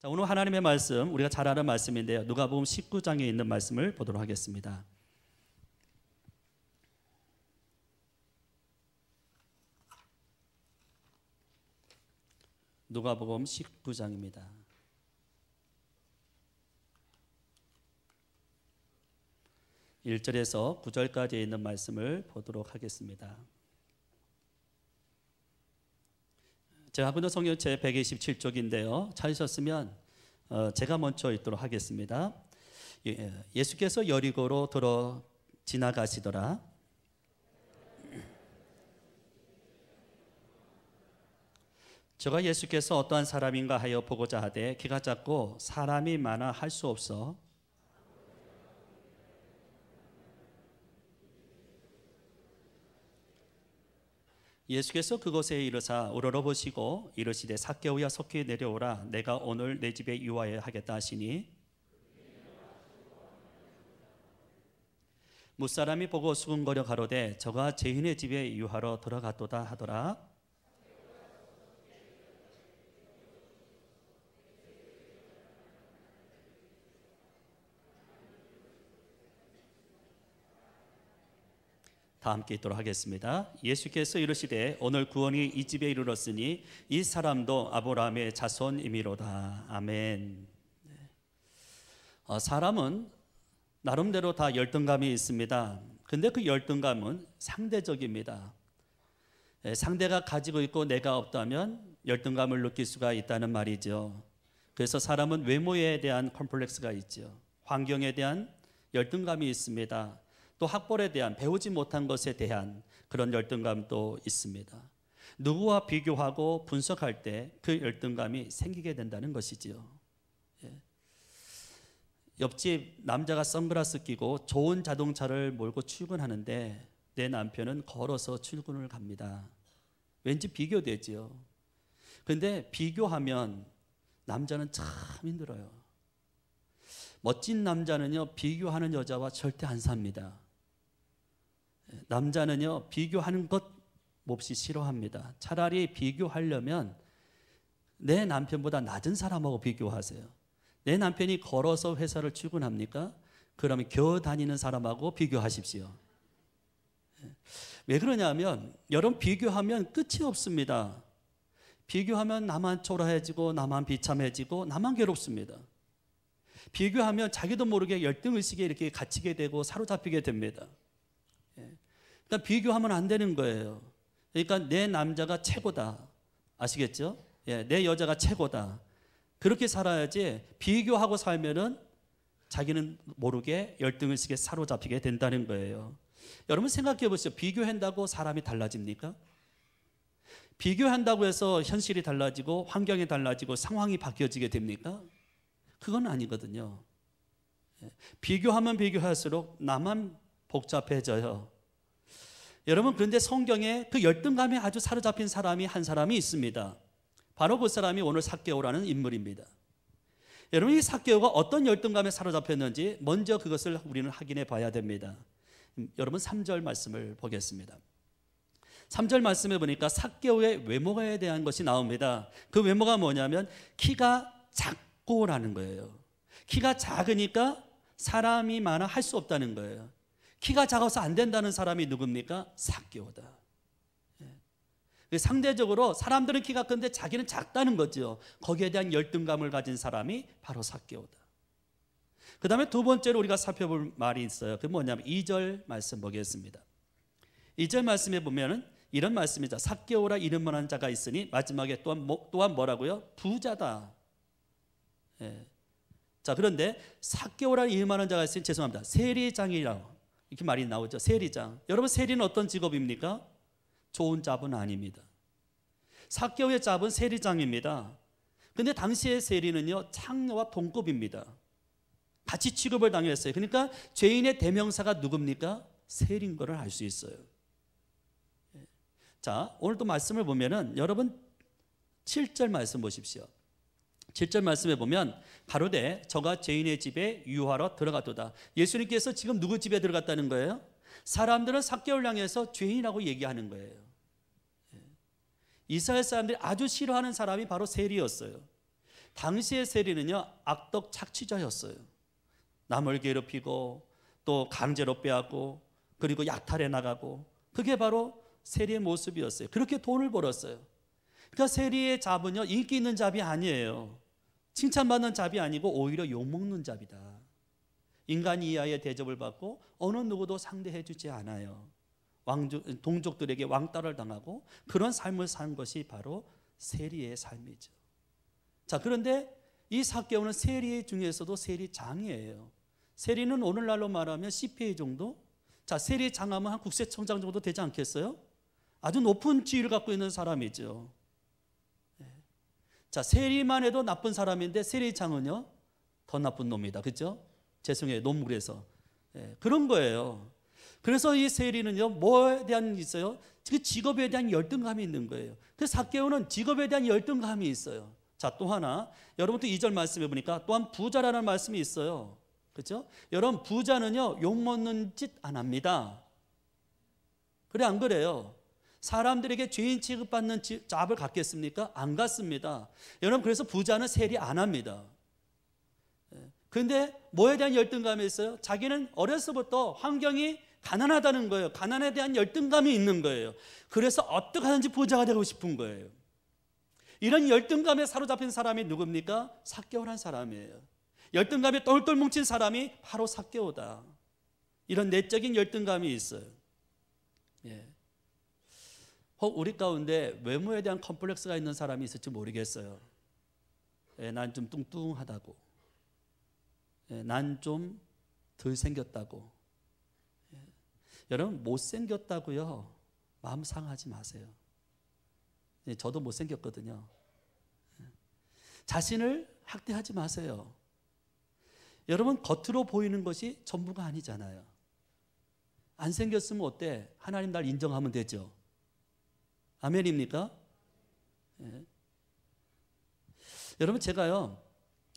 자, 오늘 하나님의 말씀 우리가 잘 아는 말씀인데요. 누가복음 19장에 있는 말씀을 보도록 하겠습니다. 누가복음 19장입니다. 1절에서 9절까지 있는 말씀을 보도록 하겠습니다. 제가 하고 있는 성경 제 127쪽인데요. 찾으셨으면 제가 먼저 읽도록 하겠습니다. 예수께서 여리고로 들어 지나가시더라. 저가 예수께서 어떠한 사람인가 하여 보고자 하되 키가 작고 사람이 많아 할 수 없어 예수께서 그곳에 이르사 우러러보시고 이르시되 삭개오야 속히 내려오라 내가 오늘 내 집에 유하여 하겠다 하시니 무사람이 보고 수군거려 가로되 저가 죄인의 집에 유하러 들어갔도다 하더라. 다 함께 읽도록 하겠습니다. 예수께서 이르시되 오늘 구원이 이 집에 이르렀으니 이 사람도 아브라함의 자손이미로다. 아멘. 사람은 나름대로 다 열등감이 있습니다. 근데 그 열등감은 상대적입니다. 상대가 가지고 있고 내가 없다면 열등감을 느낄 수가 있다는 말이죠. 그래서 사람은 외모에 대한 컴플렉스가 있죠. 환경에 대한 열등감이 있습니다. 또 학벌에 대한 배우지 못한 것에 대한 그런 열등감도 있습니다. 누구와 비교하고 분석할 때 그 열등감이 생기게 된다는 것이지요. 옆집 남자가 선글라스 끼고 좋은 자동차를 몰고 출근하는데 내 남편은 걸어서 출근을 갑니다. 왠지 비교되지요. 그런데 비교하면 남자는 참 힘들어요. 멋진 남자는요 비교하는 여자와 절대 안 삽니다. 남자는요 비교하는 것 몹시 싫어합니다. 차라리 비교하려면 내 남편보다 낮은 사람하고 비교하세요. 내 남편이 걸어서 회사를 출근합니까? 그러면 겨우 다니는 사람하고 비교하십시오. 왜 그러냐면 여러분 비교하면 끝이 없습니다. 비교하면 나만 초라해지고 나만 비참해지고 나만 괴롭습니다. 비교하면 자기도 모르게 열등의식에 이렇게 갇히게 되고 사로잡히게 됩니다. 그러니까 비교하면 안 되는 거예요. 그러니까 내 남자가 최고다. 아시겠죠? 내 여자가 최고다. 그렇게 살아야지 비교하고 살면은 자기는 모르게 열등의식에 사로잡히게 된다는 거예요. 여러분 생각해 보시죠. 비교한다고 사람이 달라집니까? 비교한다고 해서 현실이 달라지고 환경이 달라지고 상황이 바뀌어지게 됩니까? 그건 아니거든요. 비교하면 비교할수록 나만 복잡해져요. 여러분 그런데 성경에 그 열등감에 아주 사로잡힌 사람이 한 사람이 있습니다. 바로 그 사람이 오늘 삭개오라는 인물입니다. 여러분 이 삭개오가 어떤 열등감에 사로잡혔는지 먼저 그것을 우리는 확인해 봐야 됩니다. 여러분 3절 말씀을 보겠습니다. 3절 말씀에 보니까 삭개오의 외모에 대한 것이 나옵니다. 그 외모가 뭐냐면 키가 작고라는 거예요. 키가 작으니까 사람이 많아 할 수 없다는 거예요. 키가 작아서 안 된다는 사람이 누굽니까? 삭개오다. 상대적으로 사람들은 키가 큰데 자기는 작다는 거죠. 거기에 대한 열등감을 가진 사람이 바로 삭개오다. 그 다음에 두 번째로 우리가 살펴볼 말이 있어요. 그게 뭐냐면 2절 말씀 보겠습니다. 2절 말씀에 보면은 이런 말씀이죠. 삭개오라 이름만한 자가 있으니 마지막에 또한 뭐라고요? 부자다. 자 그런데 삭개오라 이름만한 자가 있으니 죄송합니다. 세리장이라고 이렇게 말이 나오죠. 세리장. 여러분 세리는 어떤 직업입니까? 좋은 잡은 아닙니다. 삭개오의 잡은 세리장입니다. 그런데 당시의 세리는요 창녀와 동급입니다. 같이 취급을 당했어요. 그러니까 죄인의 대명사가 누굽니까? 세리인 것을 알 수 있어요. 자 오늘 또 말씀을 보면은 여러분 7절 말씀 보십시오. 7절 말씀에 보면 가로되 저가 죄인의 집에 유하러 들어갔도다. 예수님께서 지금 누구 집에 들어갔다는 거예요? 사람들은 삭개오를 향해서 죄인이라고 얘기하는 거예요. 이스라엘 사람들이 아주 싫어하는 사람이 바로 세리였어요. 당시의 세리는요, 악덕 착취자였어요. 남을 괴롭히고 또 강제로 빼앗고 그리고 약탈해 나가고, 그게 바로 세리의 모습이었어요. 그렇게 돈을 벌었어요. 그러니까 세리의 잡은요, 인기 있는 잡이 아니에요. 칭찬받는 잡이 아니고 오히려 욕먹는 잡이다. 인간 이하의 대접을 받고 어느 누구도 상대해 주지 않아요. 동족들에게 왕따를 당하고 그런 삶을 산 것이 바로 세리의 삶이죠. 자, 그런데 이 삭개오는 세리 중에서도 세리장이에요. 세리는 오늘날로 말하면 CPA 정도? 자, 세리장하면 한 국세청장 정도 되지 않겠어요? 아주 높은 지위를 갖고 있는 사람이죠. 자, 세리만 해도 나쁜 사람인데 세리장은요, 더 나쁜 놈이다. 그렇죠? 죄송해요, 논문에서. 그런 거예요. 그래서 이 세리는요, 뭐에 대한 있어요? 그 직업에 대한 열등감이 있는 거예요. 그 삭개오는 직업에 대한 열등감이 있어요. 자, 또 하나, 여러분 또 2절 말씀해 보니까 또한 부자라는 말씀이 있어요. 그렇죠? 여러분, 부자는요, 욕먹는 짓 안 합니다. 그래, 안 그래요? 사람들에게 죄인 취급받는 잡을 갖겠습니까? 안 갖습니다. 여러분, 그래서 부자는 세리 안 합니다. 그런데 뭐에 대한 열등감이 있어요? 자기는 어려서부터 환경이 가난하다는 거예요. 가난에 대한 열등감이 있는 거예요. 그래서 어떻게 하든지 부자가 되고 싶은 거예요. 이런 열등감에 사로잡힌 사람이 누굽니까? 삭개오란 사람이에요. 열등감에 똘똘 뭉친 사람이 바로 삭개오다. 이런 내적인 열등감이 있어요. 혹 우리 가운데 외모에 대한 컴플렉스가 있는 사람이 있을지 모르겠어요. 난 좀 뚱뚱하다고, 난 좀 덜 생겼다고. 여러분, 못생겼다고요, 마음 상하지 마세요. 저도 못생겼거든요. 자신을 학대하지 마세요. 여러분, 겉으로 보이는 것이 전부가 아니잖아요. 안 생겼으면 어때? 하나님 날 인정하면 되죠. 아멘입니까? 여러분, 제가요,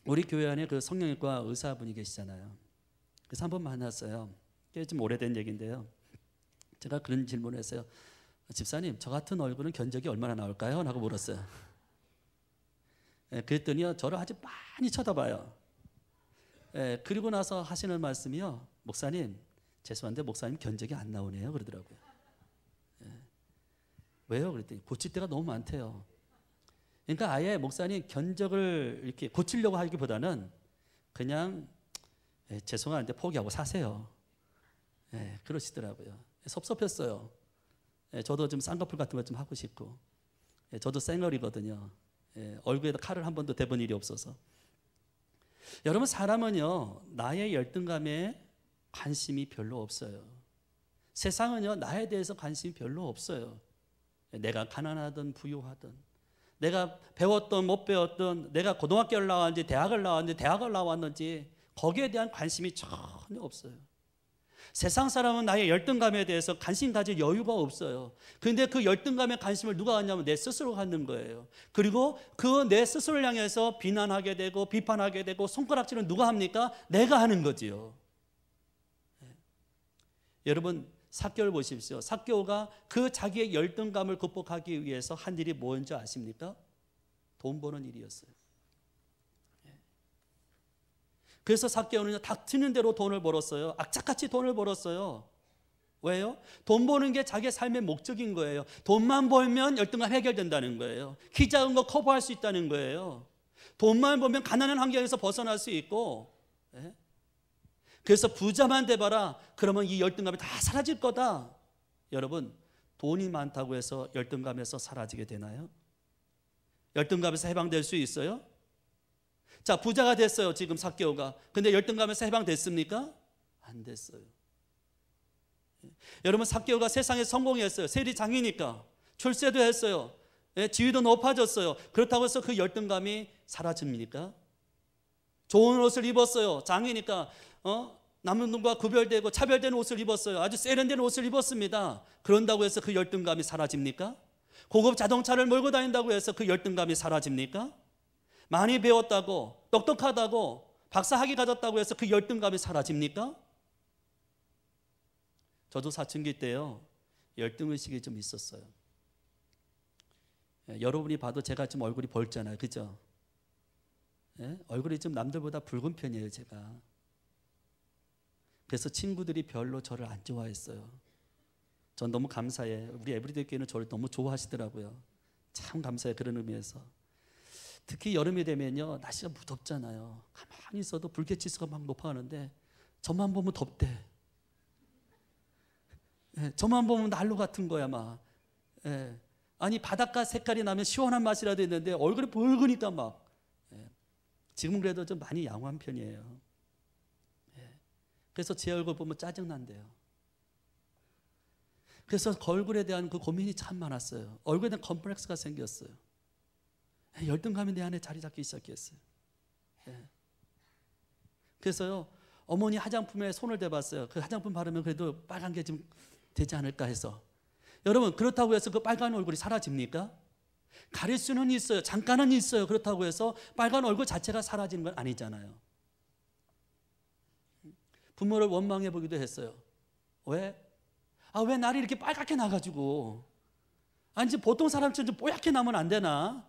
우리 교회 안에 그 성형외과 의사분이 계시잖아요. 그래서 한번 만났어요. 꽤 좀 오래된 얘기인데요. 제가 그런 질문을 했어요. 집사님, 저 같은 얼굴은 견적이 얼마나 나올까요? 라고 물었어요. 그랬더니요, 저를 아주 많이 쳐다봐요. 그리고 나서 하시는 말씀이요, 목사님, 죄송한데 목사님 견적이 안 나오네요. 그러더라고요. 왜요? 그랬더니 고칠 때가 너무 많대요. 그러니까 아예 목사님 견적을 이렇게 고치려고 하기보다는 그냥 죄송한데 포기하고 사세요. 그러시더라고요. 섭섭했어요. 저도 좀 쌍꺼풀 같은 거 좀 하고 싶고, 저도 쌩얼이거든요. 얼굴에다 칼을 한 번도 대본 일이 없어서. 여러분, 사람은요, 나의 열등감에 관심이 별로 없어요. 세상은요, 나에 대해서 관심이 별로 없어요. 내가 가난하든 부유하든, 내가 배웠든 못 배웠든, 내가 고등학교를 나왔는지 대학을 나왔는지 대학을 나왔는지 거기에 대한 관심이 전혀 없어요. 세상 사람은 나의 열등감에 대해서 관심 가질 여유가 없어요. 그런데 그 열등감에 관심을 누가 갖냐면 내 스스로 갖는 거예요. 그리고 그 내 스스로를 향해서 비난하게 되고 비판하게 되고 손가락질은 누가 합니까? 내가 하는 거지요. 여러분, 삭개오를 보십시오. 삭개오가 그 자기의 열등감을 극복하기 위해서 한 일이 뭔지 아십니까? 돈 버는 일이었어요. 그래서 삭개오는 닥치는 대로 돈을 벌었어요. 악착같이 돈을 벌었어요. 왜요? 돈 버는 게 자기의 삶의 목적인 거예요. 돈만 벌면 열등감 해결된다는 거예요. 키 작은 거 커버할 수 있다는 거예요. 돈만 벌면 가난한 환경에서 벗어날 수 있고, 그래서 부자만 돼봐라, 그러면 이 열등감이 다 사라질 거다. 여러분, 돈이 많다고 해서 열등감에서 사라지게 되나요? 열등감에서 해방될 수 있어요? 자, 부자가 됐어요, 지금 삭개오가. 근데 열등감에서 해방됐습니까? 안 됐어요. 여러분, 삭개오가 세상에 성공했어요. 세리장이니까 출세도 했어요. 지위도 높아졌어요. 그렇다고 해서 그 열등감이 사라집니까? 좋은 옷을 입었어요. 장이니까 남은 놈과 구별되고 차별되는 옷을 입었어요. 아주 세련된 옷을 입었습니다. 그런다고 해서 그 열등감이 사라집니까? 고급 자동차를 몰고 다닌다고 해서 그 열등감이 사라집니까? 많이 배웠다고, 똑똑하다고, 박사학위 가졌다고 해서 그 열등감이 사라집니까? 저도 사춘기 때요, 열등의식이 좀 있었어요. 여러분이 봐도 제가 좀 얼굴이 벌잖아요. 그죠? 예? 얼굴이 좀 남들보다 붉은 편이에요, 제가. 그래서 친구들이 별로 저를 안 좋아했어요. 전 너무 감사해. 우리 에브리데이 교회는 저를 너무 좋아하시더라고요. 참 감사해, 그런 의미에서. 특히 여름이 되면요, 날씨가 무덥잖아요. 가만히 있어도 불쾌지수가 막 높아가는데 저만 보면 덥대. 예, 저만 보면 난로 같은 거야 막. 예. 아니 바닷가 색깔이 나면 시원한 맛이라도 있는데 얼굴이 붉으니까 막. 예. 지금 그래도 좀 많이 양호한 편이에요. 예. 그래서 제 얼굴 보면 짜증난대요. 그래서 얼굴에 대한 그 고민이 참 많았어요. 얼굴에 대한 컴플렉스가 생겼어요. 예. 열등감이 내 안에 자리 잡기 시작했어요. 예. 그래서요, 어머니 화장품에 손을 대봤어요. 그 화장품 바르면 그래도 빨간 게 좀 되지 않을까 해서. 여러분, 그렇다고 해서 그 빨간 얼굴이 사라집니까? 가릴 수는 있어요. 잠깐은 있어요. 그렇다고 해서 빨간 얼굴 자체가 사라지는 건 아니잖아요. 부모를 원망해 보기도 했어요. 왜? 왜 나를 이렇게 빨갛게 나가지고, 아니 보통 사람처럼 좀 뽀얗게 나면 안 되나?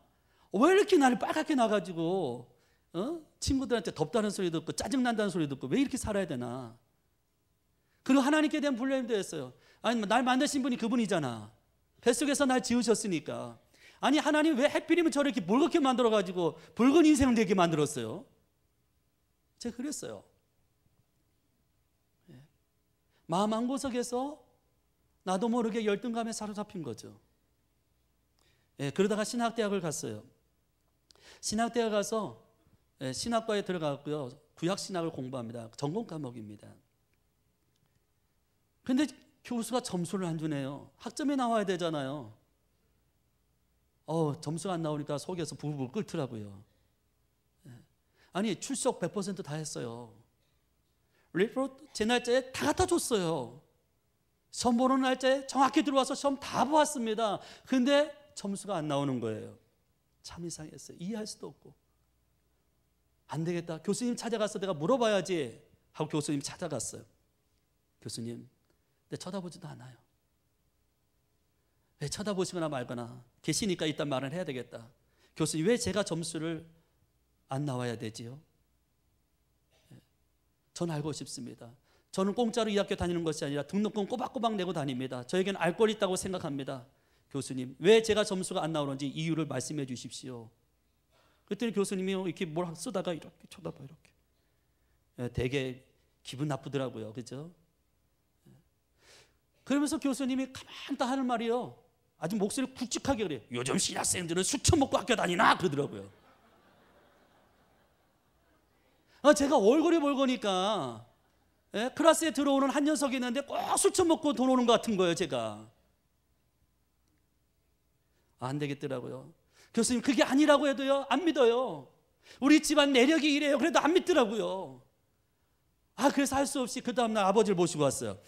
왜 이렇게 나를 빨갛게 나가지고 친구들한테 덥다는 소리 듣고 짜증난다는 소리 듣고 왜 이렇게 살아야 되나? 그리고 하나님께 대한 불량도 했어요. 아니 날 만드신 분이 그분이잖아. 뱃속에서 날 지으셨으니까. 아니 하나님 왜 하필이면 저를 이렇게 붉게 만들어가지고 붉은 인생을 되게 만들었어요? 제가 그랬어요. 마음 한구석에서 나도 모르게 열등감에 사로잡힌 거죠. 그러다가 신학대학을 갔어요. 신학대학 가서 신학과에 들어갔고요. 구약신학을 공부합니다. 전공 과목입니다. 근데 교수가 점수를 안 주네요. 학점이 나와야 되잖아요. 점수가 안 나오니까 속에서 부글부글 끓더라고요. 아니 출석 100% 다 했어요. 리포트 제 날짜에 다 갖다 줬어요. 시험 보는 날짜에 정확히 들어와서 시험 다 보았습니다. 근데 점수가 안 나오는 거예요. 참 이상했어요. 이해할 수도 없고. 안 되겠다. 교수님 찾아가서 내가 물어봐야지 하고 교수님 찾아갔어요. 교수님, 내 쳐다보지도 않아요. 왜 쳐다보시거나 말거나 계시니까 일단 말을 해야 되겠다. 교수님, 왜 제가 점수를 안 나와야 되지요? 전 알고 싶습니다. 저는 공짜로 이 학교 다니는 것이 아니라 등록금 꼬박꼬박 내고 다닙니다. 저에게는 알 걸 있다고 생각합니다. 교수님, 왜 제가 점수가 안 나오는지 이유를 말씀해 주십시오. 그랬더니 교수님이 이렇게 뭘 쓰다가 이렇게 쳐다봐 이렇게. 되게 기분 나쁘더라고요. 그죠? 그러면서 교수님이 가만 딱 하는 말이요. 아주 목소리 굵직하게 그래요. 요즘 신학생들은 술 처먹고 학교 다니나? 그러더라고요. 제가 얼굴이 붉으니까 클래스에 들어오는 한 녀석이 있는데 꼭 술 처먹고 돈 오는 것 같은 거예요. 제가. 안 되겠더라고요. 교수님, 그게 아니라고 해도요, 안 믿어요. 우리 집안 내력이 이래요. 그래도 안 믿더라고요. 그래서 할 수 없이 그 다음날 아버지를 모시고 왔어요.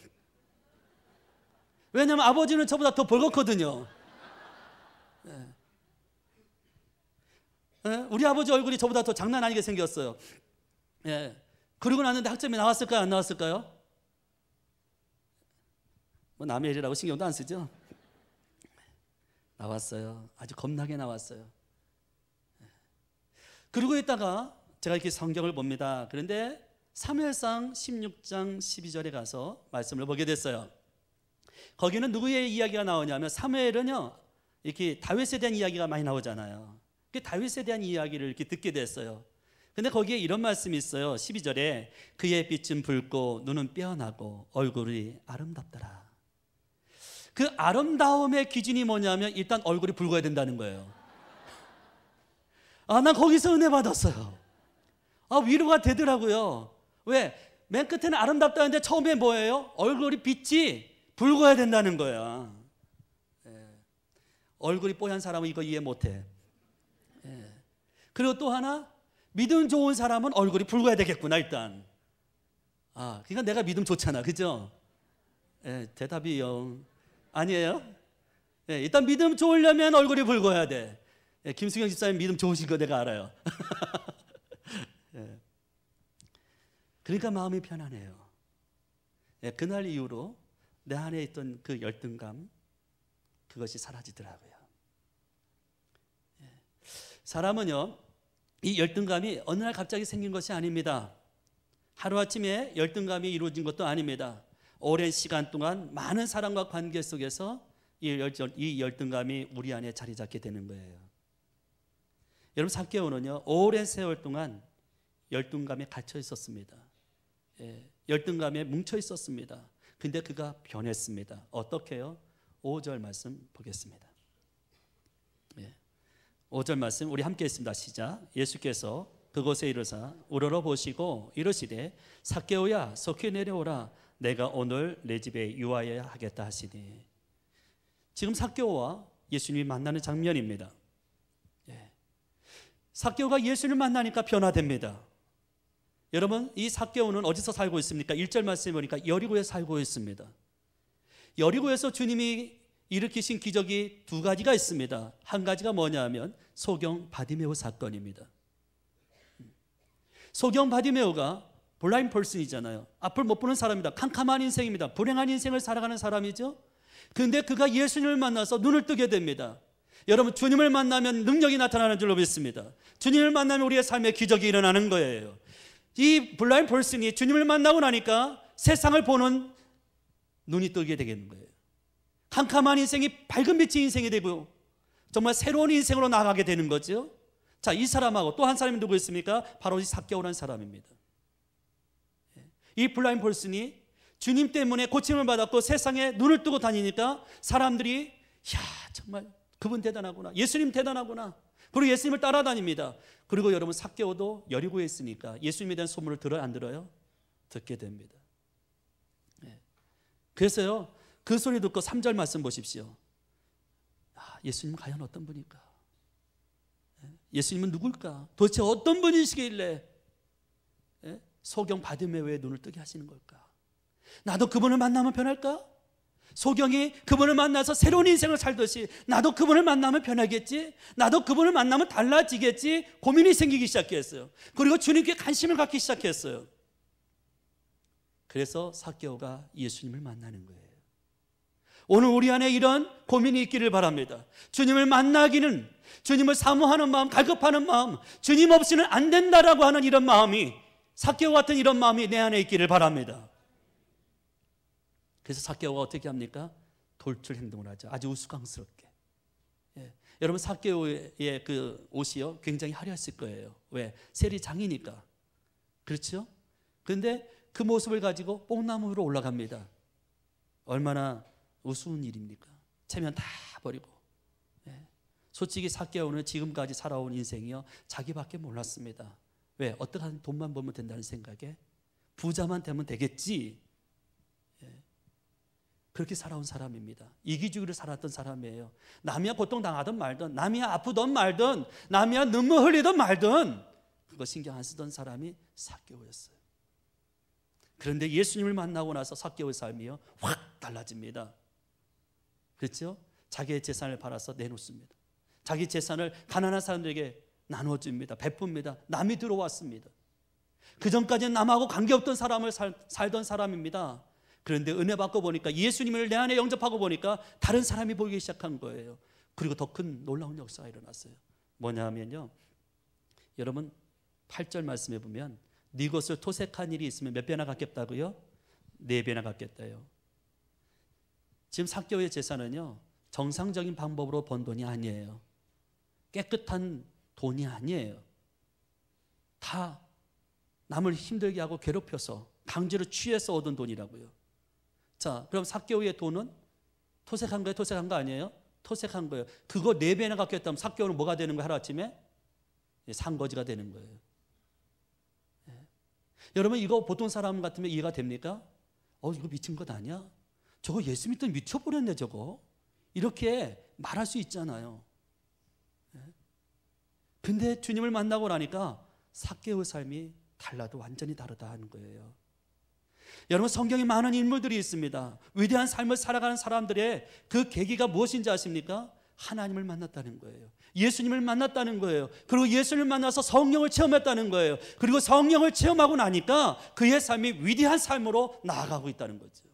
왜냐면 아버지는 저보다 더 벌겋거든요. 우리 아버지 얼굴이 저보다 더 장난 아니게 생겼어요. 그러고 났는데 학점이 나왔을까요? 안 나왔을까요? 뭐 남의 일이라고 신경도 안 쓰죠? 나왔어요. 아주 겁나게 나왔어요. 그러고 있다가 제가 이렇게 성경을 봅니다. 그런데 사무엘상 16장 12절에 가서 말씀을 보게 됐어요. 거기는 누구의 이야기가 나오냐면 사무엘은요, 이렇게 다윗에 대한 이야기가 많이 나오잖아요. 그 다윗에 대한 이야기를 이렇게 듣게 됐어요. 근데 거기에 이런 말씀이 있어요. 12절에 그의 빛은 붉고 눈은 빼어나고 얼굴이 아름답더라. 그 아름다움의 기준이 뭐냐면 일단 얼굴이 붉어야 된다는 거예요. 난 거기서 은혜 받았어요. 위로가 되더라고요. 왜? 맨 끝에는 아름답다는데 처음에 뭐예요? 얼굴이 빛이 붉어야 된다는 거야. 얼굴이 뽀얀 사람은 이거 이해 못해. 그리고 또 하나, 믿음 좋은 사람은 얼굴이 붉어야 되겠구나 일단. 그러니까 내가 믿음 좋잖아, 그죠? 대답이요. 아니에요? 일단 믿음 좋으려면 얼굴이 붉어야 돼. 김수경 집사님 믿음 좋으신 거 내가 알아요. 그러니까 마음이 편안해요. 그날 이후로 내 안에 있던 그 열등감, 그것이 사라지더라고요. 사람은요, 이 열등감이 어느 날 갑자기 생긴 것이 아닙니다. 하루아침에 열등감이 이루어진 것도 아닙니다. 오랜 시간 동안 많은 사람과 관계 속에서 이 열등감이 우리 안에 자리 잡게 되는 거예요. 여러분, 삭개오는요, 오랜 세월 동안 열등감에 갇혀 있었습니다. 열등감에 뭉쳐 있었습니다. 근데 그가 변했습니다. 어떻게요? 5절 말씀 보겠습니다. 5절 말씀 우리 함께 했습니다. 시작. 예수께서 그곳에 이르사 우러러 보시고 이르시되 삭개오야 속히 내려오라 내가 오늘 내 집에 유하여야 하겠다 하시니. 지금 삭개오와 예수님이 만나는 장면입니다. 삭개오가 예수님을 만나니까 변화됩니다. 여러분, 이 삭개오는 어디서 살고 있습니까? 1절 말씀에 보니까 여리고에 살고 있습니다. 여리고에서 주님이 일으키신 기적이 두 가지가 있습니다. 한 가지가 뭐냐 하면 소경 바디메오 사건입니다. 소경 바디메오가 블라인드 퍼슨이잖아요. 앞을 못 보는 사람입니다. 캄캄한 인생입니다. 불행한 인생을 살아가는 사람이죠. 그런데 그가 예수님을 만나서 눈을 뜨게 됩니다. 여러분, 주님을 만나면 능력이 나타나는 줄로 믿습니다. 주님을 만나면 우리의 삶에 기적이 일어나는 거예요. 이 블라인드 퍼슨이 주님을 만나고 나니까 세상을 보는 눈이 뜨게 되겠는 거예요. 캄캄한 인생이 밝은 빛의 인생이 되고 정말 새로운 인생으로 나아가게 되는 거죠. 자, 이 사람하고 또 한 사람이 누구 있습니까? 바로 이 삭개오라는 사람입니다. 이 블라인드 퍼슨이 주님 때문에 고침을 받았고 세상에 눈을 뜨고 다니니까 사람들이 정말 그분 대단하구나, 예수님 대단하구나, 그리고 예수님을 따라다닙니다. 그리고 여러분, 삭개오도 여리고에 있으니까 예수님에 대한 소문을 들어요, 안 들어요? 듣게 됩니다. 그래서요, 그 소리 듣고 3절 말씀 보십시오. 예수님은 과연 어떤 분일까? 예수님은 누굴까? 도대체 어떤 분이시길래 소경 바디메오의 눈을 뜨게 하시는 걸까? 나도 그분을 만나면 변할까? 소경이 그분을 만나서 새로운 인생을 살듯이 나도 그분을 만나면 변하겠지? 나도 그분을 만나면 달라지겠지? 고민이 생기기 시작했어요. 그리고 주님께 관심을 갖기 시작했어요. 그래서 삭개오가 예수님을 만나는 거예요. 오늘 우리 안에 이런 고민이 있기를 바랍니다. 주님을 만나기는, 주님을 사모하는 마음, 갈급하는 마음, 주님 없이는 안 된다라고 하는 이런 마음이, 삭개오 같은 이런 마음이 내 안에 있기를 바랍니다. 그래서 삭개오가 어떻게 합니까? 돌출 행동을 하죠. 아주 우스꽝스럽게. 여러분, 삭개오의 그 옷이요, 굉장히 화려했을 거예요. 왜? 세리장이니까. 그렇죠? 그런데 그 모습을 가지고 뽕나무 위로 올라갑니다. 얼마나 우스운 일입니까? 체면 다 버리고. 솔직히 삭개오는 지금까지 살아온 인생이요, 자기밖에 몰랐습니다. 왜? 어떻게 돈만 벌면 된다는 생각에 부자만 되면 되겠지, 그렇게 살아온 사람입니다. 이기주의를 살았던 사람이에요. 남이야 고통당하든 말든, 남이야 아프든 말든, 남이야 눈물 흘리든 말든 그거 신경 안 쓰던 사람이 삭개오였어요. 그런데 예수님을 만나고 나서 삭개오의 삶이요, 확 달라집니다. 그렇죠? 자기의 재산을 팔아서 내놓습니다. 자기 재산을 가난한 사람들에게 나눠줍니다. 베풉니다. 남이 들어왔습니다. 그전까지는 남하고 관계없던 사람을 살던 사람입니다. 그런데 은혜 받고 보니까, 예수님을 내 안에 영접하고 보니까 다른 사람이 보이기 시작한 거예요. 그리고 더 큰 놀라운 역사가 일어났어요. 뭐냐 하면요, 여러분 8절 말씀해 보면 네 것을 토색한 일이 있으면 몇 배나 갚겠다고요? 4배나 갚겠다요. 지금 삭개오의 재산은요, 정상적인 방법으로 번 돈이 아니에요. 깨끗한 돈이 아니에요. 다 남을 힘들게 하고 괴롭혀서 강제로 취해서 얻은 돈이라고요. 자, 그럼 삭개오의 돈은 토색한 거예요? 토색한 거 아니에요? 토색한 거예요. 그거 4배나 갚겠다면 삭개오는 뭐가 되는 거예요? 하루아침에 상거지가 되는 거예요. 여러분, 이거 보통 사람 같으면 이해가 됩니까? 이거 미친 것 아니야? 저거 예수 믿더니 미쳐버렸네 저거, 이렇게 말할 수 있잖아요. 근데 주님을 만나고 나니까 삭개오의 삶이 달라도 완전히 다르다 하는 거예요. 여러분, 성경에 많은 인물들이 있습니다. 위대한 삶을 살아가는 사람들의 그 계기가 무엇인지 아십니까? 하나님을 만났다는 거예요. 예수님을 만났다는 거예요. 그리고 예수님을 만나서 성령을 체험했다는 거예요. 그리고 성령을 체험하고 나니까 그의 삶이 위대한 삶으로 나아가고 있다는 거죠.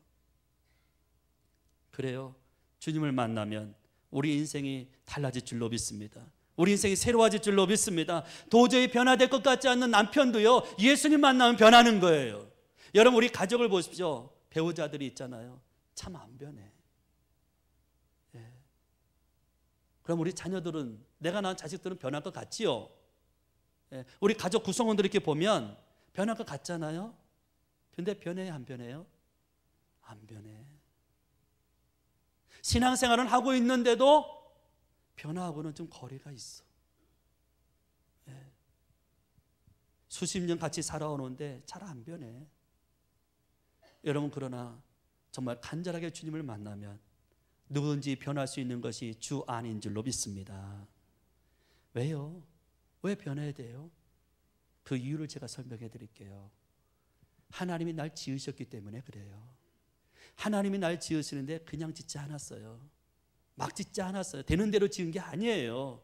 그래요, 주님을 만나면 우리 인생이 달라질 줄로 믿습니다. 우리 인생이 새로워질 줄로 믿습니다. 도저히 변화될 것 같지 않는 남편도요, 예수님 만나면 변하는 거예요. 여러분, 우리 가족을 보십시오. 배우자들이 있잖아요. 참 안 변해. 예. 그럼 우리 자녀들은, 내가 낳은 자식들은 변할 것 같지요? 예. 우리 가족 구성원들 이렇게 보면 변할 것 같잖아요. 근데 변해요, 안 변해요? 안 변해. 신앙생활은 하고 있는데도 변화하고는 좀 거리가 있어. 예. 수십 년 같이 살아오는데 잘 안 변해. 여러분, 그러나 정말 간절하게 주님을 만나면 누구든지 변할 수 있는 것이 주 안인 줄로 믿습니다. 왜요? 왜 변해야 돼요? 그 이유를 제가 설명해 드릴게요. 하나님이 날 지으셨기 때문에 그래요. 하나님이 날 지으시는데 그냥 짓지 않았어요. 막 짓지 않았어요. 되는 대로 지은 게 아니에요.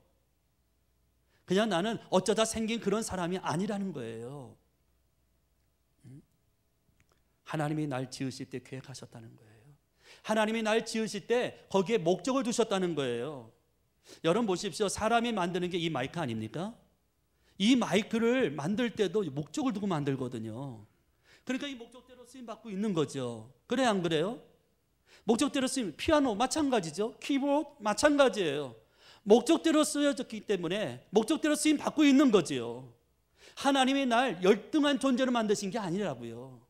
그냥 나는 어쩌다 생긴 그런 사람이 아니라는 거예요. 하나님이 날 지으실 때 계획하셨다는 거예요. 하나님이 날 지으실 때 거기에 목적을 두셨다는 거예요. 여러분 보십시오. 사람이 만드는 게 이 마이크 아닙니까? 이 마이크를 만들 때도 목적을 두고 만들거든요. 그러니까 이 목적대로 쓰임받고 있는 거죠. 그래, 안 그래요? 목적대로 쓰임, 피아노 마찬가지죠. 키보드 마찬가지예요. 목적대로 쓰여졌기 때문에 목적대로 쓰임받고 있는 거지요. 하나님이 날 열등한 존재로 만드신 게 아니라고요.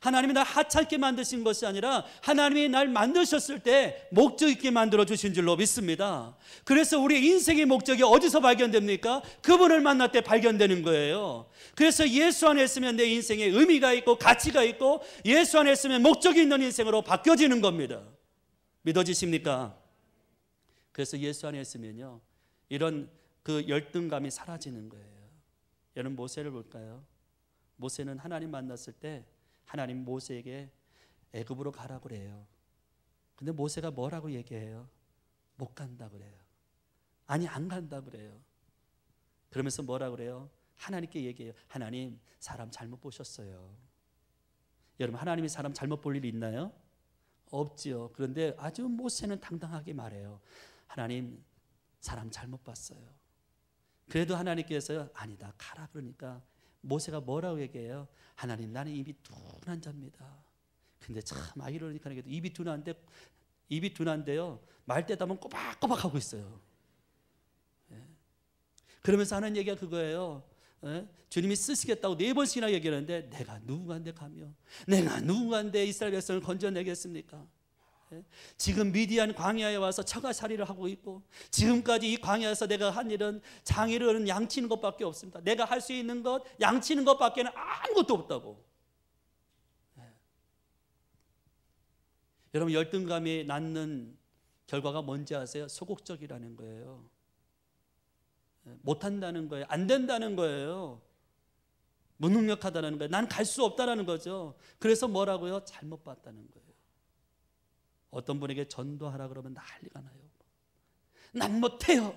하나님이 날 하찮게 만드신 것이 아니라 하나님이 날 만드셨을 때 목적 있게 만들어 주신 줄로 믿습니다. 그래서 우리 인생의 목적이 어디서 발견됩니까? 그분을 만날 때 발견되는 거예요. 그래서 예수 안에 있으면 내 인생에 의미가 있고 가치가 있고, 예수 안에 있으면 목적이 있는 인생으로 바뀌어지는 겁니다. 믿어지십니까? 그래서 예수 안에 있으면요, 이런 그 열등감이 사라지는 거예요. 여러분, 모세를 볼까요? 모세는 하나님 만났을 때 하나님 모세에게 애굽으로 가라고 그래요. 근데 모세가 뭐라고 얘기해요? 못 간다 그래요. 아니, 안 간다 그래요. 그러면서 뭐라고 그래요? 하나님께 얘기해요. 하나님, 사람 잘못 보셨어요. 여러분, 하나님이 사람 잘못 볼 일이 있나요? 없지요. 그런데 아주 모세는 당당하게 말해요. 하나님, 사람 잘못 봤어요. 그래도 하나님께서 아니다, 가라 그러니까 모세가 뭐라고 얘기해요? 하나님, 나는 입이 둔한 자입니다. 근데 참 아이러니하게도 입이 둔한데요, 말 대답은 꼬박꼬박 하고 있어요. 그러면서 하는 얘기가 그거예요. 주님이 쓰시겠다고 4번씩이나 얘기하는데, 내가 누군가인데 가며 내가 누군가인데 이스라엘 백성을 건져내겠습니까? 지금 미디안 광야에 와서 처가살이를 하고 있고, 지금까지 이 광야에서 내가 한 일은 장이를 양치는 것밖에 없습니다. 내가 할 수 있는 것, 양치는 것밖에는 아무것도 없다고. 여러분, 열등감이 낳는 결과가 뭔지 아세요? 소극적이라는 거예요. 못한다는 거예요. 안 된다는 거예요. 무능력하다는 거예요. 난 갈 수 없다는 거죠. 그래서 뭐라고요? 잘못 봤다는 거예요. 어떤 분에게 전도하라 그러면 난리가 나요. 난 못해요.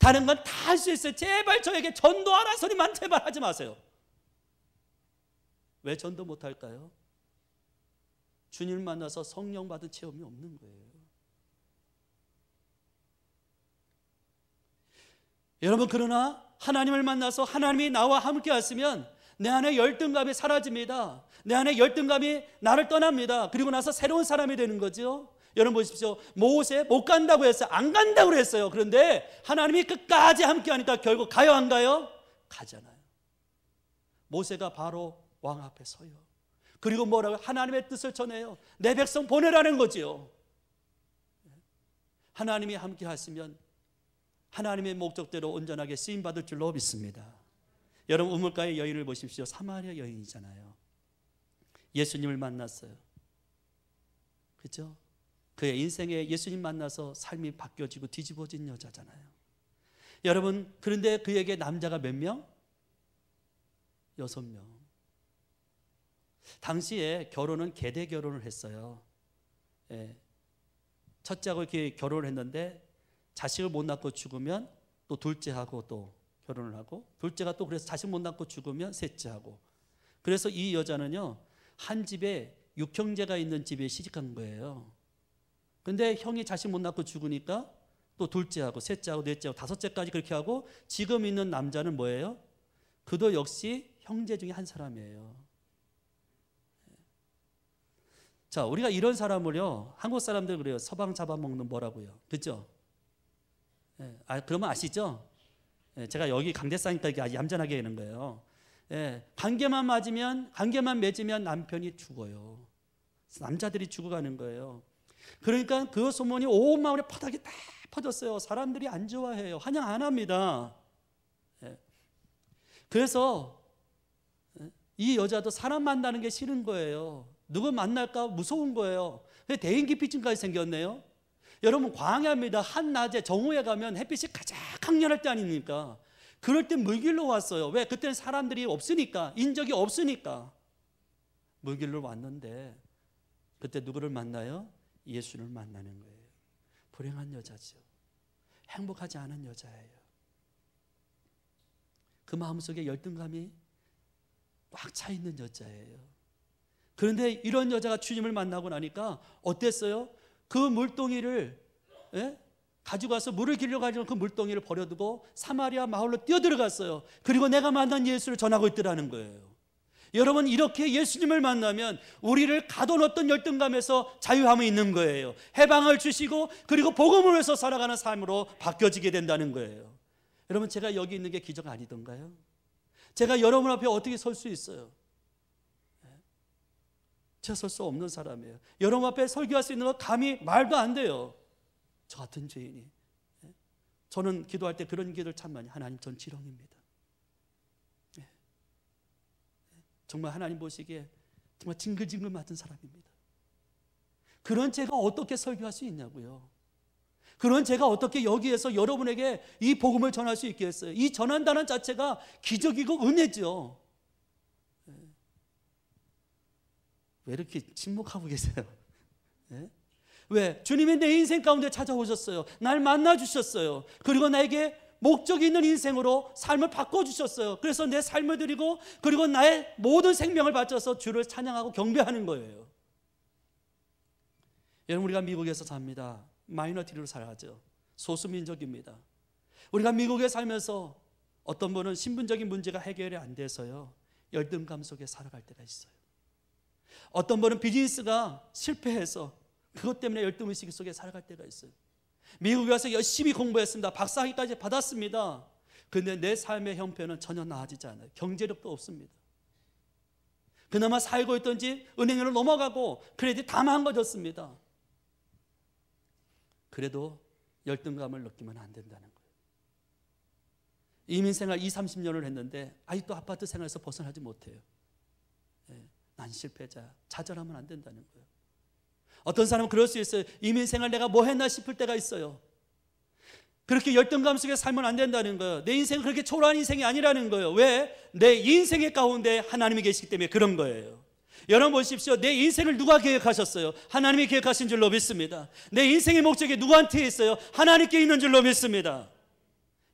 다른 건 다 할 수 있어요. 제발 저에게 전도하라 소리만 제발 하지 마세요. 왜 전도 못할까요? 주님을 만나서 성령 받은 체험이 없는 거예요. 여러분, 그러나 하나님을 만나서 하나님이 나와 함께 하시면 내 안에 열등감이 사라집니다. 내 안에 열등감이 나를 떠납니다. 그리고 나서 새로운 사람이 되는 거죠. 여러분 보십시오. 모세 못 간다고 했어요. 안 간다고 했어요. 그런데 하나님이 끝까지 함께 하니까 결국 가요, 안 가요? 가잖아요. 모세가 바로 왕 앞에 서요. 그리고 뭐라고? 하나님의 뜻을 전해요. 내 백성 보내라는 거지요. 하나님이 함께 하시면 하나님의 목적대로 온전하게 쓰임받을 줄로 믿습니다. 여러분, 우물가의 여인을 보십시오. 사마리아 여인이잖아요. 예수님을 만났어요. 그렇죠? 그의 인생에 예수님 만나서 삶이 바뀌어지고 뒤집어진 여자잖아요. 여러분, 그런데 그에게 남자가 몇 명? 6명. 당시에 결혼은 계대 결혼을 했어요. 예. 첫째하고 이렇게 결혼을 했는데 자식을 못 낳고 죽으면 또 둘째하고 또 결혼을 하고, 둘째가 또 그래서 자식 못 낳고 죽으면 셋째하고. 그래서 이 여자는요, 한 집에 6형제가 있는 집에 시집간 거예요. 근데 형이 자식 못 낳고 죽으니까 또 또 둘째하고 셋째하고 넷째하고 다섯째까지 그렇게 하고 지금 있는 남자는 뭐예요? 그도 역시 형제 중에 한 사람이에요. 자, 우리가 이런 사람을요, 한국 사람들 그래요. 서방 잡아먹는 뭐라고요? 그죠? 그러면 아시죠? 제가 여기 강대사니까 이게 아주 얌전하게 하는 거예요. 관계만 맺으면 남편이 죽어요. 남자들이 죽어가는 거예요. 그러니까 그 소문이 온 마을에 바닥에 다 퍼졌어요. 사람들이 안 좋아해요. 환영 안 합니다. 그래서 이 여자도 사람 만나는 게 싫은 거예요. 누구 만날까 무서운 거예요. 대인기피증까지 생겼네요. 여러분 광야입니다. 한낮에 정오에 가면 햇빛이 가장 강렬할 때 아닙니까? 그럴 때 물길로 왔어요. 왜? 그때는 사람들이 없으니까, 인적이 없으니까 물길로 왔는데 그때 누구를 만나요? 예수를 만나는 거예요. 불행한 여자죠. 행복하지 않은 여자예요. 그 마음속에 열등감이 꽉 차 있는 여자예요. 그런데 이런 여자가 주님을 만나고 나니까 어땠어요? 그 물동이를 가지고 와서 물을 길러 가지고 그 물동이를 버려두고 사마리아 마을로 뛰어들어갔어요. 그리고 내가 만난 예수를 전하고 있더라는 거예요. 여러분 이렇게 예수님을 만나면 우리를 가둬놓았던 열등감에서 자유함이 있는 거예요. 해방을 주시고 그리고 복음을 위해서 살아가는 삶으로 바뀌어지게 된다는 거예요. 여러분 제가 여기 있는 게 기적 아니던가요? 제가 여러분 앞에 어떻게 설 수 있어요? 제가 설 수 없는 사람이에요. 여러분 앞에 설교할 수 있는 거 감히 말도 안 돼요. 저 같은 죄인이. 저는 기도할 때 그런 기도를 참 많이, 하나님 전 지렁입니다. 정말 하나님 보시기에 정말 징글징글 맞은 사람입니다. 그런 제가 어떻게 설교할 수 있냐고요. 그런 제가 어떻게 여기에서 여러분에게 이 복음을 전할 수 있겠어요. 이 전한다는 자체가 기적이고 은혜죠. 왜 이렇게 침묵하고 계세요? 왜? 주님이 내 인생 가운데 찾아오셨어요. 날 만나주셨어요. 그리고 나에게 목적이 있는 인생으로 삶을 바꿔주셨어요. 그래서 내 삶을 드리고 그리고 나의 모든 생명을 바쳐서 주를 찬양하고 경배하는 거예요. 여러분 우리가 미국에서 삽니다. 마이너티로 살아가죠. 소수민족입니다. 우리가 미국에 살면서 어떤 분은 신분적인 문제가 해결이 안 돼서요 열등감 속에 살아갈 때가 있어요. 어떤 분은 비즈니스가 실패해서 그것 때문에 열등의식 속에 살아갈 때가 있어요. 미국에 와서 열심히 공부했습니다. 박사학위까지 받았습니다. 그런데 내 삶의 형편은 전혀 나아지지 않아요. 경제력도 없습니다. 그나마 살고 있던 집 은행으로 넘어가고 크레딧 다 망가졌습니다. 그래도 열등감을 느끼면 안 된다는 거예요. 이민생활 20-30년을 했는데 아직도 아파트 생활에서 벗어나지 못해요. 난 실패자야. 좌절하면 안 된다는 거예요. 어떤 사람은 그럴 수 있어요. 이민생활 내가 뭐 했나 싶을 때가 있어요. 그렇게 열등감 속에 살면 안 된다는 거예요. 내 인생은 그렇게 초라한 인생이 아니라는 거예요. 왜? 내 인생의 가운데 하나님이 계시기 때문에 그런 거예요. 여러분 보십시오. 내 인생을 누가 계획하셨어요? 하나님이 계획하신 줄로 믿습니다. 내 인생의 목적이 누구한테 있어요? 하나님께 있는 줄로 믿습니다.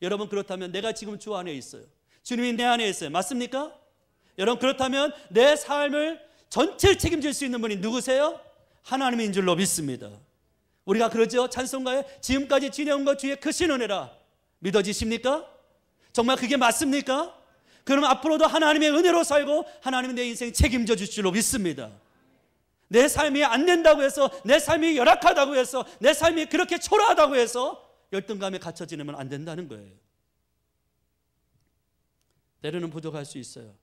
여러분 그렇다면 내가 지금 주 안에 있어요. 주님이 내 안에 있어요. 맞습니까? 여러분 그렇다면 내 삶을 전체를 책임질 수 있는 분이 누구세요? 하나님인 줄로 믿습니다. 우리가 그러죠. 찬송가에 지금까지 지내온 것 주의 크신 은혜라 믿어지십니까? 정말 그게 맞습니까? 그럼 앞으로도 하나님의 은혜로 살고 하나님이 내 인생 책임져 주실 줄로 믿습니다. 내 삶이 안 된다고 해서, 내 삶이 열악하다고 해서, 내 삶이 그렇게 초라하다고 해서 열등감에 갇혀 지내면 안 된다는 거예요. 때로는 부족할 수 있어요.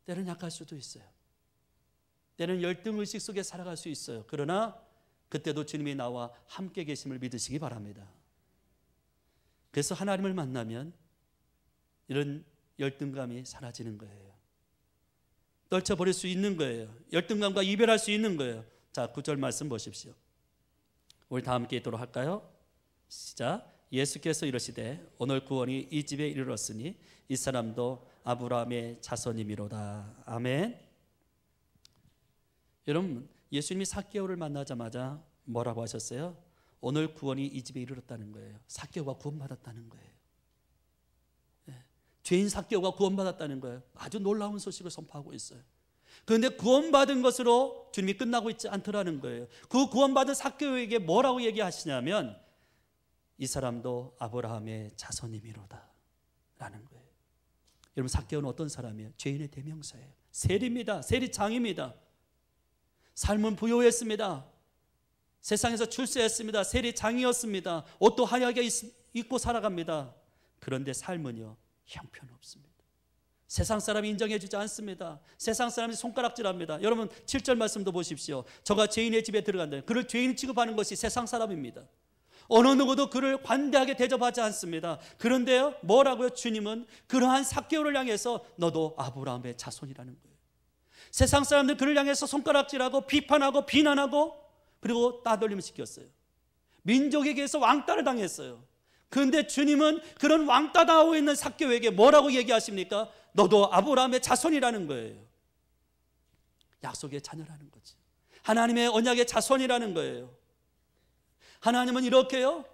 때로는 약할 수도 있어요. 때로는 열등의식 속에 살아갈 수 있어요. 그러나 그때도 주님이 나와 함께 계심을 믿으시기 바랍니다. 그래서 하나님을 만나면 이런 열등감이 사라지는 거예요. 떨쳐버릴 수 있는 거예요. 열등감과 이별할 수 있는 거예요. 자, 9절 말씀 보십시오. 우리 다 함께 있도록 할까요? 시작. 예수께서 이르시되 오늘 구원이 이 집에 이르렀으니 이 사람도 아브라함의 자손이미로다. 아멘. 여러분 예수님이 삭개오를 만나자마자 뭐라고 하셨어요? 오늘 구원이 이 집에 이르렀다는 거예요. 삭개오가 구원받았다는 거예요. 죄인 삭개오가 구원받았다는 거예요. 아주 놀라운 소식을 선포하고 있어요. 그런데 구원받은 것으로 주님이 끝나고 있지 않더라는 거예요. 그 구원받은 삭개오에게 뭐라고 얘기하시냐면 이 사람도 아브라함의 자손이미로다 라는 거예요. 여러분, 삭개오는 어떤 사람이에요? 죄인의 대명사예요. 세리입니다. 세리장입니다. 삶은 부유했습니다. 세상에서 출세했습니다. 세리장이었습니다. 옷도 화려하게 입고 살아갑니다. 그런데 삶은요, 형편없습니다. 세상 사람이 인정해 주지 않습니다. 세상 사람이 손가락질합니다. 여러분 7절 말씀도 보십시오. 저가 죄인의 집에 들어간다. 그를 죄인 취급하는 것이 세상 사람입니다. 어느 누구도 그를 관대하게 대접하지 않습니다. 그런데요, 뭐라고요? 주님은 그러한 삭개오를 향해서 너도 아브라함의 자손이라는 거예요. 세상 사람들 그를 향해서 손가락질하고 비판하고 비난하고 그리고 따돌림 시켰어요. 민족에게서 왕따를 당했어요. 그런데 주님은 그런 왕따당하고 있는 삭개오에게 뭐라고 얘기하십니까? 너도 아브라함의 자손이라는 거예요. 약속의 자녀라는 거지. 하나님의 언약의 자손이라는 거예요. 하나님은 이렇게요,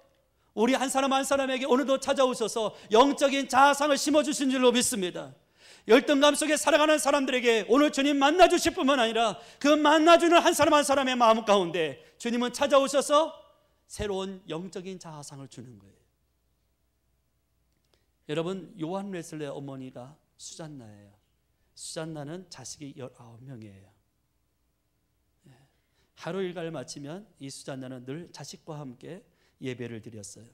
우리 한 사람 한 사람에게 오늘도 찾아오셔서 영적인 자아상을 심어주신 줄로 믿습니다. 열등감 속에 살아가는 사람들에게 오늘 주님 만나주실 뿐만 아니라 그 만나주는 한 사람 한 사람의 마음 가운데 주님은 찾아오셔서 새로운 영적인 자아상을 주는 거예요. 여러분, 요한 웨슬레의 어머니가 수잔나예요. 수잔나는 자식이 19명이에요. 하루 일과를 마치면 이 수잔나는 늘 자식과 함께 예배를 드렸어요.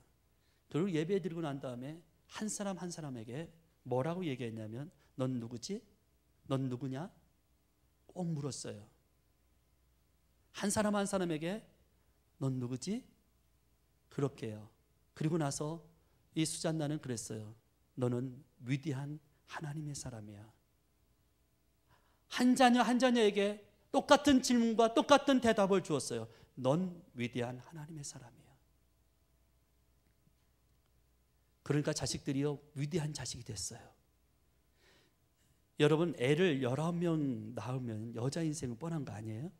그리고 예배 드리고 난 다음에 한 사람 한 사람에게 뭐라고 얘기했냐면 넌 누구지? 넌 누구냐? 꼭 물었어요. 한 사람 한 사람에게 넌 누구지? 그렇게요. 그리고 나서 이 수잔나는 그랬어요. 너는 위대한 하나님의 사람이야. 한 자녀 한 자녀에게 똑같은 질문과 똑같은 대답을 주었어요. 넌 위대한 하나님의 사람이야. 그러니까 자식들이요, 위대한 자식이 됐어요. 여러분, 애를 19명 낳으면 여자 인생은 뻔한 거 아니에요?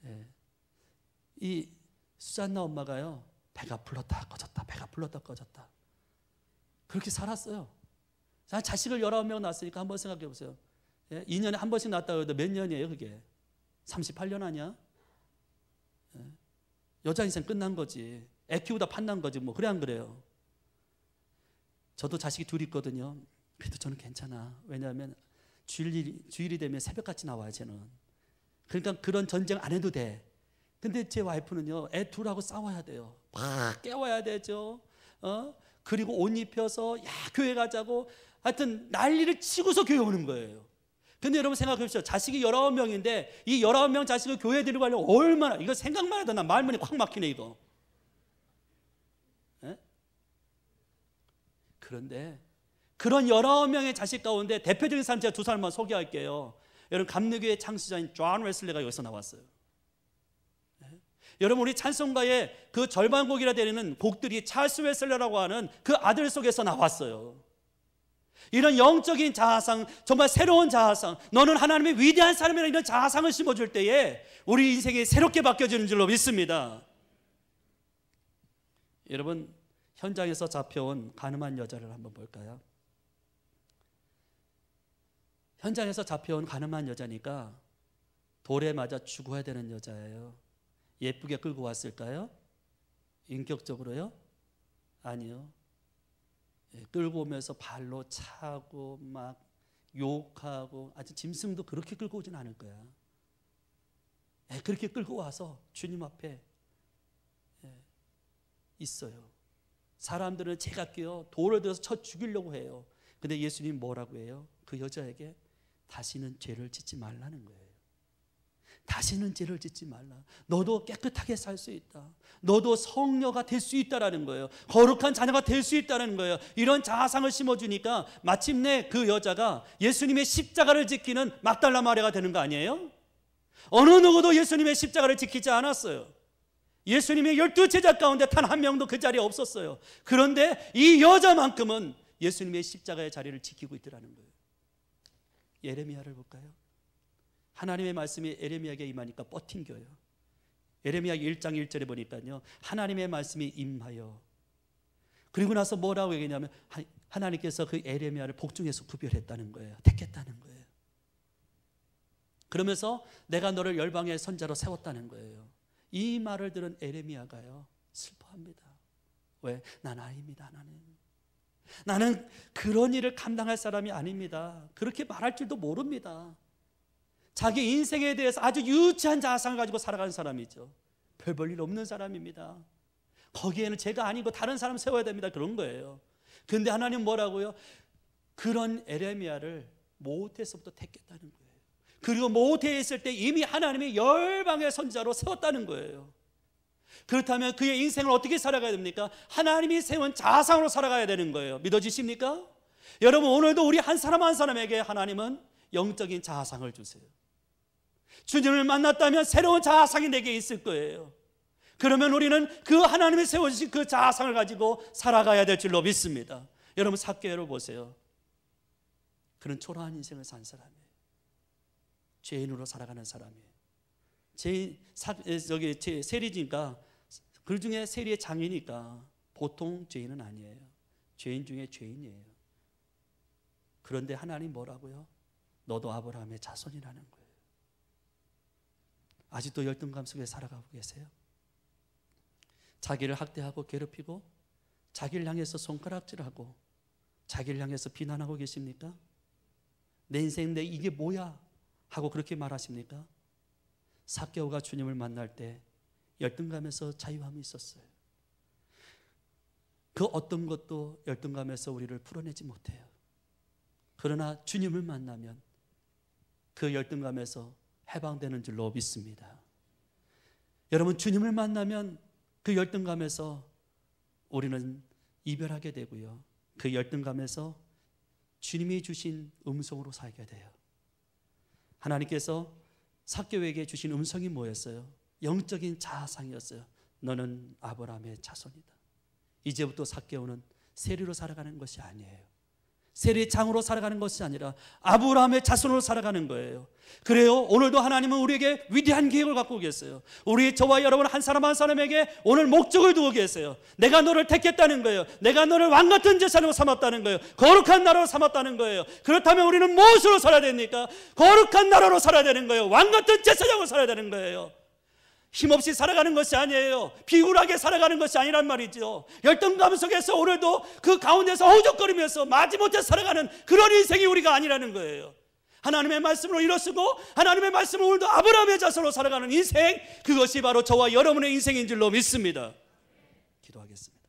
네. 이 수잔나 엄마가요, 배가 불렀다 꺼졌다, 배가 불렀다 꺼졌다, 그렇게 살았어요. 자식을 19명 낳았으니까 한번 생각해 보세요. 2년에 한 번씩 낳았다고 해도 몇 년이에요 그게? 38년 아니야? 여자 인생 끝난 거지. 애 키우다 판난 거지 뭐. 그래 안 그래요? 저도 자식이 둘 있거든요. 그래도 저는 괜찮아. 왜냐하면 주일이 되면 새벽같이 나와요 쟤는. 그러니까 그런 전쟁 안 해도 돼. 근데 제 와이프는요, 애 둘하고 싸워야 돼요. 막 깨워야 되죠. 그리고 옷 입혀서 야 교회 가자고 하여튼 난리를 치고서 교회 오는 거예요. 근데 여러분 생각해 보십시오. 자식이 19명인데 이 19명 자식을 교회 데리고 가려면 얼마나, 이거 생각만 해도 나 말문이 콱 막히네 이거. 네? 그런데 그런 19명의 자식 가운데 대표적인 사람 제가 두 사람만 소개할게요. 여러분, 감리교회 창시자인 존 웨슬리가 여기서 나왔어요. 네? 여러분, 우리 찬송가의 그 절반곡이라 되는 곡들이 찰스 웨슬리라고 하는 그 아들 속에서 나왔어요. 이런 영적인 자아상, 정말 새로운 자아상, 너는 하나님의 위대한 사람이라는 이런 자아상을 심어줄 때에 우리 인생이 새롭게 바뀌어지는 줄로 믿습니다. 여러분, 현장에서 잡혀온 가늠한 여자를 한번 볼까요? 현장에서 잡혀온 가늠한 여자니까 돌에 맞아 죽어야 되는 여자예요. 예쁘게 끌고 왔을까요? 인격적으로요? 아니요. 끌고 오면서 발로 차고 막 욕하고, 아주 짐승도 그렇게 끌고 오진 않을 거야. 그렇게 끌고 와서 주님 앞에 있어요. 사람들은 제각기요 돌을 들어서 쳐 죽이려고 해요. 근데 예수님 뭐라고 해요? 그 여자에게 다시는 죄를 짓지 말라는 거예요. 다시는 죄를 짓지 말라. 너도 깨끗하게 살 수 있다. 너도 성녀가 될 수 있다라는 거예요. 거룩한 자녀가 될 수 있다는 거예요. 이런 자아상을 심어주니까 마침내 그 여자가 예수님의 십자가를 지키는 막달라 마리아가 되는 거 아니에요? 어느 누구도 예수님의 십자가를 지키지 않았어요. 예수님의 12제자 가운데 단 한 명도 그 자리에 없었어요. 그런데 이 여자만큼은 예수님의 십자가의 자리를 지키고 있더라는 거예요. 예레미야를 볼까요? 하나님의 말씀이 에레미야에게 임하니까 뻗팅겨요. 에레미야 1장 1절에 보니까요, 하나님의 말씀이 임하여, 그리고 나서 뭐라고 얘기냐면 하나님께서 그 에레미야를 복중에서 구별했다는 거예요. 택했다는 거예요. 그러면서 내가 너를 열방의 선자로 세웠다는 거예요. 이 말을 들은 에레미야가요 슬퍼합니다. 왜? 난 아닙니다. 나는 그런 일을 감당할 사람이 아닙니다. 그렇게 말할 줄도 모릅니다. 자기 인생에 대해서 아주 유치한 자상을 가지고 살아가는 사람이죠. 별 볼 일 없는 사람입니다. 거기에는 제가 아니고 다른 사람 세워야 됩니다. 그런 거예요. 그런데 하나님 뭐라고요? 그런 에레미야를 모태에서부터 택했다는 거예요. 그리고 모태에 있을 때 이미 하나님이 열방의 선지자로 세웠다는 거예요. 그렇다면 그의 인생을 어떻게 살아가야 됩니까? 하나님이 세운 자상으로 살아가야 되는 거예요. 믿어지십니까? 여러분, 오늘도 우리 한 사람 한 사람에게 하나님은 영적인 자상을 주세요. 주님을 만났다면 새로운 자상이 내게 있을 거예요. 그러면 우리는 그 하나님이 세워주신 그 자상을 가지고 살아가야 될 줄로 믿습니다. 여러분, 삭개오를 보세요. 그는 초라한 인생을 산 사람이에요. 죄인으로 살아가는 사람이에요. 세리니까 그 중에 세리의 장이니까 보통 죄인은 아니에요. 죄인 중에 죄인이에요. 그런데 하나님 뭐라고요? 너도 아브라함의 자손이라는 거예요. 아직도 열등감 속에 살아가고 계세요? 자기를 학대하고 괴롭히고 자기를 향해서 손가락질하고 자기를 향해서 비난하고 계십니까? 내 인생인데 이게 뭐야? 하고 그렇게 말하십니까? 삭개오가 주님을 만날 때 열등감에서 자유함이 있었어요. 그 어떤 것도 열등감에서 우리를 풀어내지 못해요. 그러나 주님을 만나면 그 열등감에서 해방되는 줄로 믿습니다. 여러분, 주님을 만나면 그 열등감에서 우리는 이별하게 되고요. 그 열등감에서 주님이 주신 음성으로 살게 돼요. 하나님께서 삭개오에게 주신 음성이 뭐였어요? 영적인 자아상이었어요. 너는 아브라함의 자손이다. 이제부터 삭개오는 세리로 살아가는 것이 아니에요. 세리의 장으로 살아가는 것이 아니라 아브라함의 자손으로 살아가는 거예요. 그래요, 오늘도 하나님은 우리에게 위대한 계획을 갖고 계세요. 우리 저와 여러분 한 사람 한 사람에게 오늘 목적을 두고 계세요. 내가 너를 택했다는 거예요. 내가 너를 왕같은 제사장으로 삼았다는 거예요. 거룩한 나라로 삼았다는 거예요. 그렇다면 우리는 무엇으로 살아야 됩니까? 거룩한 나라로 살아야 되는 거예요. 왕같은 제사장으로 살아야 되는 거예요. 힘없이 살아가는 것이 아니에요. 비굴하게 살아가는 것이 아니란 말이죠. 열등감 속에서 오늘도 그 가운데서 허우적거리면서 마지못해 살아가는 그런 인생이 우리가 아니라는 거예요. 하나님의 말씀으로 일어서고 하나님의 말씀으로 오늘도 아브라함의 자손으로 살아가는 인생, 그것이 바로 저와 여러분의 인생인 줄로 믿습니다. 기도하겠습니다.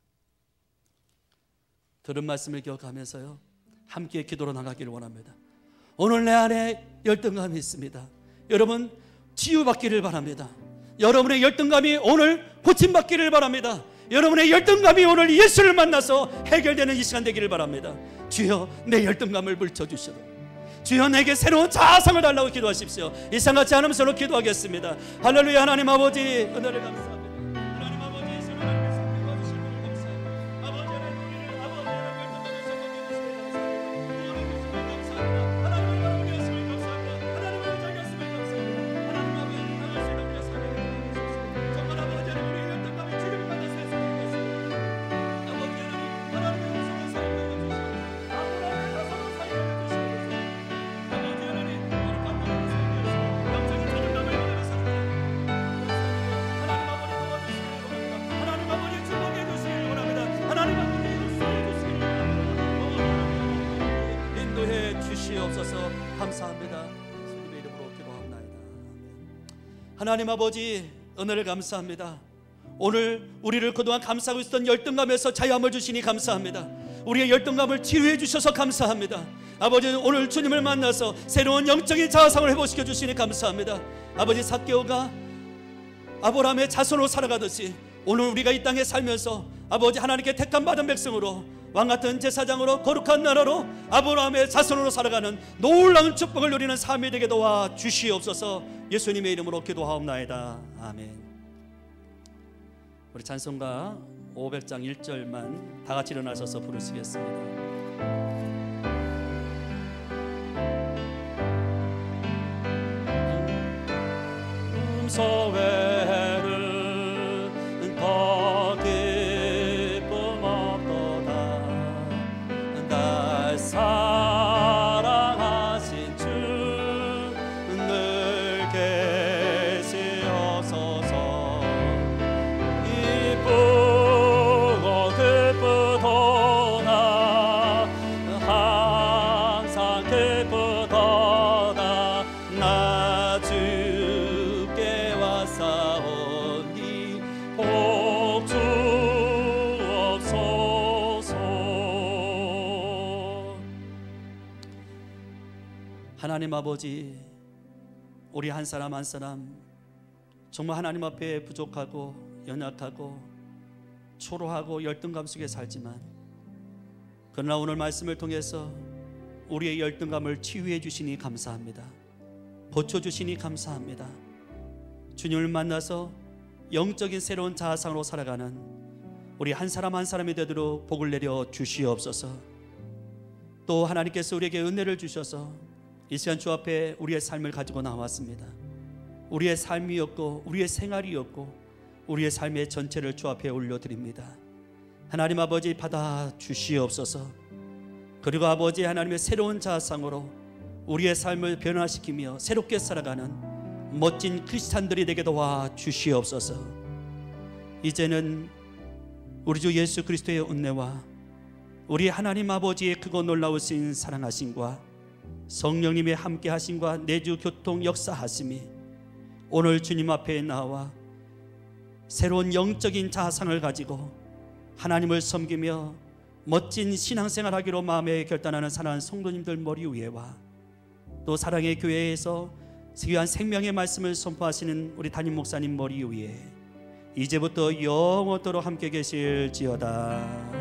들은 말씀을 기억하면서요, 함께 기도로 나가기를 원합니다. 오늘 내 안에 열등감이 있습니다. 여러분, 치유받기를 바랍니다. 여러분의 열등감이 오늘 고침받기를 바랍니다. 여러분의 열등감이 오늘 예수를 만나서 해결되는 이 시간 되기를 바랍니다. 주여, 내 열등감을 물쳐주시오. 주여, 내게 새로운 자아상을 달라고 기도하십시오. 이상같이 않으면서 기도하겠습니다. 할렐루야. 하나님 아버지, 은혜를 감사합니다. 하나님 아버지, 선을 하나님께 도와주시는 걸 감사합니다. 아버지 하나님, 우리를 아버지 하나님 감사합니다. 하나님을 바라보게 하시면 감사합니다. 하나님을 자기 하시면 감사합니다. 하나님 아버지, 나갈 수 있는 우리의 삶에 주옵소서. 정말 아버지 하나님, 우리의 열등감이 주님을 만나서 했으면 좋겠습니다. 아버지 하나님, 하나님의 음성을 사용하여 주시옵소서. 아브라함의 자손을 사용하여 주시옵소서. 아버지 하나님, 거룩한 나라로 살게 하시고 영적인 자존감을 가지고 살게 하나님 아버지 도와주시길 원합니다. 하나님 아버지 축복해 주시길 원합니다. 하나님 아버지 역사해 주시길 원합니다. 인도해 주시옵소서. 감사합니다. 주님의 이름으로 기도합나이다. 하나님 아버지, 은혜를 감사합니다. 오늘 우리를 그동안 감싸고 있었던 열등감에서 자유함을 주시니 감사합니다. 우리의 열등감을 치유해 주셔서 감사합니다. 아버지, 오늘 주님을 만나서 새로운 영적인 자아상을 회복시켜 주시니 감사합니다. 아버지, 삭개오가 아브라함의 자손으로 살아가듯이 오늘 우리가 이 땅에 살면서 아버지 하나님께 택함 받은 백성으로 왕같은 제사장으로 거룩한 나라로 아브라함의 자손으로 살아가는 놀라운 축복을 누리는 삶이 되게 도와 주시옵소서. 예수님의 이름으로 기도하옵나이다. 아멘. 우리 찬송가 500장 1절만 다 같이 일어나셔서 부르시겠습니다. 소외를 더 기쁨 없도다. 날 사랑하신 주 늘 계시옵소서. 이쁘고 그 하나님 아버지, 우리 한 사람 한 사람 정말 하나님 앞에 부족하고 연약하고 초라하고 열등감 속에 살지만, 그러나 오늘 말씀을 통해서 우리의 열등감을 치유해 주시니 감사합니다. 고쳐주시니 감사합니다. 주님을 만나서 영적인 새로운 자아상으로 살아가는 우리 한 사람 한 사람이 되도록 복을 내려 주시옵소서. 또 하나님께서 우리에게 은혜를 주셔서 이 시간 주 앞에 우리의 삶을 가지고 나왔습니다. 우리의 삶이었고 우리의 생활이었고 우리의 삶의 전체를 주 앞에 올려드립니다. 하나님 아버지, 받아 주시옵소서. 그리고 아버지 하나님의 새로운 자아상으로 우리의 삶을 변화시키며 새롭게 살아가는 멋진 크리스찬들이 되게 도와 주시옵소서. 이제는 우리 주 예수 그리스도의 은혜와 우리 하나님 아버지의 크고 놀라우신 사랑하심과 성령님의 함께 하심과 내주 교통 역사하심이 오늘 주님 앞에 나와 새로운 영적인 자아상을 가지고 하나님을 섬기며 멋진 신앙생활 하기로 마음에 결단하는 사랑하는 성도님들 머리 위에와 또 사랑의 교회에서 귀한 생명의 말씀을 선포하시는 우리 담임 목사님 머리 위에 이제부터 영원토록 함께 계실지어다.